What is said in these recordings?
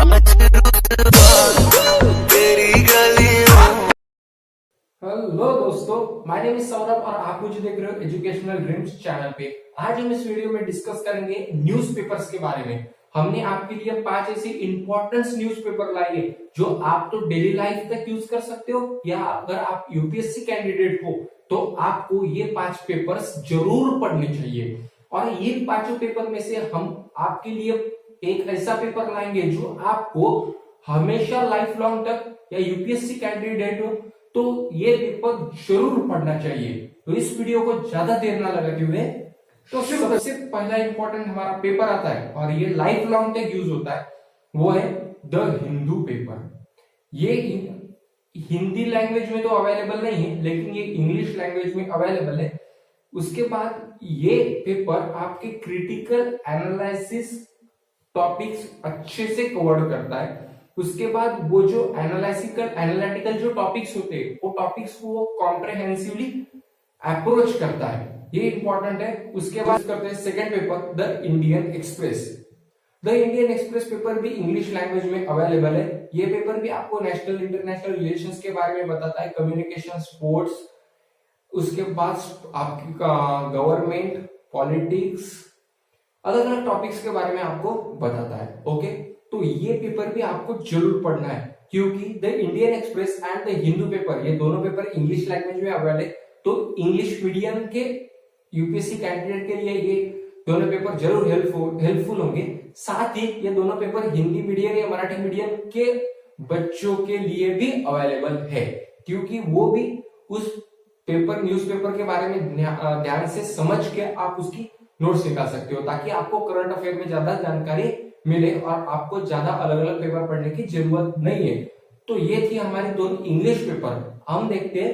Hello दोस्तों, my name is Saurabh और आप मुझे देख रहे हो एजुकेशनल ड्रीम्स चैनल पे। आज हम इस वीडियो में डिस्कस करेंगे न्यूज़पेपर्स के बारे में। हमने आपके लिए 5 ऐसे इंपॉर्टेंट न्यूज़पेपर लाए हैं जो आप तो डेली लाइफ तक यूज कर सकते हो, या अगर आप यूपीएससी कैंडिडेट हो तो आपको ये 5 पेपर्स जरूर पढ़ने चाहिए। और ये पांचों पेपर में से हम आपके लिए एक ऐसा पेपर लाएंगे जो आपको हमेशा लाइफ लॉन्ग तक, या यूपीएससी कैंडिडेट हो तो ये पेपर जरूर पढ़ना चाहिए। तो इस वीडियो को ज्यादा देर ना लगाते हुए तो सबसे पहला इंपॉर्टेंट हमारा पेपर आता है और ये लाइफ लॉन्ग तक यूज होता है, वो है द हिंदू पेपर। ये हिंदी लैंग्वेज में तो अवेलेबल नहीं है, लेकिन ये इंग्लिश लैंग्वेज में अवेलेबल है। उसके बाद ये पेपर आपके क्रिटिकल एनालिसिस टॉपिक्स अच्छे से कवर करता है। उसके बाद वो जो एनालिटिकल जो टॉपिक्स होते हैं वो टॉपिक्स को वो कॉम्प्रिहेंसिवली अप्रोच करता है, ये इंपॉर्टेंट है। उसके बाद करते हैं second paper the Indian express. The Indian express paper भी इंग्लिश लैंग्वेज में अवेलेबल है। ये पेपर भी आपको नेशनल इंटरनेशनल रिलेशंस के बारे में बताता है, कम्युनिकेशन, स्पोर्ट्स, उसके बाद आपकी गवर्नमेंट, पॉलिटिक्स, अलग अलग टॉपिक्स के बारे में आपको बताता है। ओके, तो ये पेपर भी आपको जरूर पढ़ना है, क्योंकि the Indian express and the Hindu paper, ये दोनों पेपर इंग्लिश लैंग्वेज में अवेलेबल है। तो इंग्लिश मीडियम के यूपीएससी कैंडिडेट के लिए ये दोनों पेपर जरूर हेल्पफुल होंगे। साथ ही ये दोनों पेपर हिंदी मीडियम या मराठी मीडियम के बच्चों के लिए भी अवेलेबल है, क्योंकि वो भी उस न्यूज़पेपर के बारे में ध्यान से समझ के आप उसकी नोट्स निकाल सकते हो, ताकि आपको करंट अफेयर में ज्यादा जानकारी मिले और आपको ज्यादा अलग अलग पेपर पढ़ने की जरूरत नहीं है। तो ये थी हमारी दोनों इंग्लिश पेपर। हम देखते हैं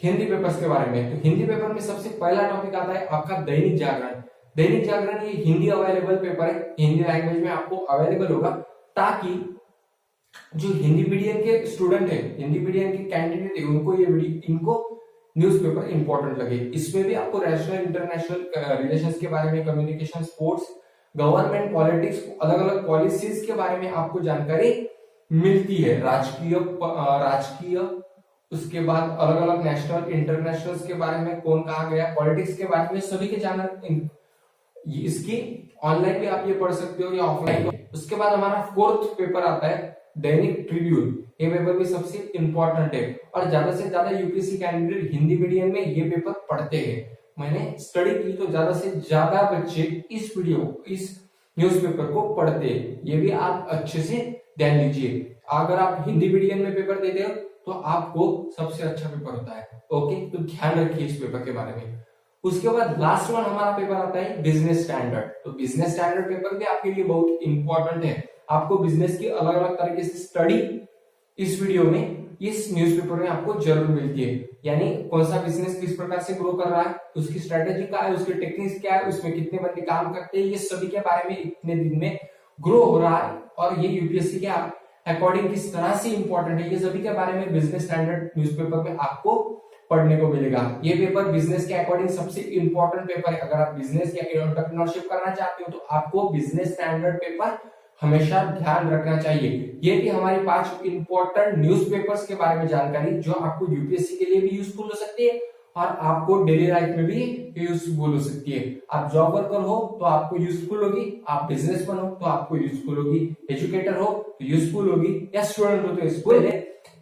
हिंदी पेपर्स के बारे में। तो हिंदी पेपर में सबसे पहला टॉपिक आता है आपका दैनिक जागरण। दैनिक जागरण ये हिंदी अवेलेबल पेपर है, हिंदी लैंग्वेज में आपको अवेलेबल होगा, ताकि जो हिंदी मीडियम के स्टूडेंट है, हिंदी मीडियम के कैंडिडेट है, इनको न्यूज़पेपर इंपॉर्टेंट लगे। इसमें भी आपको नेशनल इंटरनेशनल रिलेशंस के बारे में, कम्युनिकेशन, स्पोर्ट्स, गवर्नमेंट, पॉलिटिक्स, अलग अलग पॉलिसीज के बारे में आपको जानकारी मिलती है। राजकीय, उसके बाद अलग अलग नेशनल इंटरनेशनल के बारे में कौन कहा गया, पॉलिटिक्स के बारे में सभी के जानकारी इसकी ऑनलाइन भी आप ये पढ़ सकते हो या ऑफलाइन। उसके बाद हमारा फोर्थ पेपर आता है दैनिक ट्रिब्यून। ये पेपर भी सबसे इंपॉर्टेंट है और ज्यादा से ज्यादा यूपीएससी कैंडिडेट हिंदी मीडियम में ये पेपर पढ़ते हैं। मैंने स्टडी की तो ज्यादा से ज्यादा बच्चे इस न्यूज़पेपर को पढ़ते हैं। ये भी आप अच्छे से ध्यान लीजिए। अगर आप हिंदी मीडियम में पेपर देते हो तो आपको सबसे अच्छा पेपर होता है। ओके, तो ध्यान रखिए इस पेपर के बारे में। उसके बाद लास्ट वन हमारा पेपर आता है बिजनेस स्टैंडर्ड। तो बिजनेस स्टैंडर्ड पेपर भी आपके लिए बहुत इंपॉर्टेंट है। आपको बिजनेस की अलग अलग तरीके से स्टडी इस वीडियो में, इस न्यूज़पेपर में आपको जरूर मिलती है। यानी कौन सा बिजनेस किस प्रकार से ग्रो कर रहा है, उसकी स्ट्रेटेजी क्या है, उसकी टेक्निक्स क्या है, उसमें कितने बंदे काम करते हैं, ये सभी के बारे में इतने दिन में ग्रो हो रहा है और ये यूपीएससी के अकॉर्डिंग किस तरह से इंपॉर्टेंट है, ये सभी के बारे में बिजनेस स्टैंडर्ड न्यूज़पेपर में आपको पढ़ने को मिलेगा। ये पेपर बिजनेस के अकॉर्डिंग सबसे इंपॉर्टेंट पेपर है। अगर आप बिजनेस या एंटरप्रेन्योरशिप करना चाहते हो तो आपको बिजनेस स्टैंडर्ड पेपर हमेशा ध्यान रखना चाहिए। ये थी हमारी 5 इंपॉर्टेंट न्यूज़पेपर्स के बारे में जानकारी, जो आपको यूपीएससी के लिए भी यूजफुल हो सकती है और आपको डेली लाइफ में भी यूजफुल हो सकती है। आप जॉब वर्कर हो तो आपको यूजफुल होगी, आप बिजनेसमैन हो तो आपको यूजफुल होगी, एजुकेटर हो तो यूजफुल होगी, या स्टूडेंट हो तो यूजफुल है।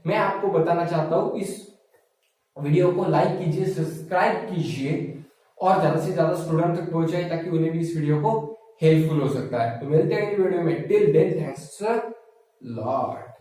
मैं आपको बताना चाहता हूँ इस वीडियो को लाइक कीजिए, सब्सक्राइब कीजिए और ज्यादा से ज्यादा स्टूडेंट तक पहुंचाए, ताकि उन्हें भी इस वीडियो को हेल्पफुल हो सकता है। तो मिलते हैं वीडियो में। Till then, thanks lot.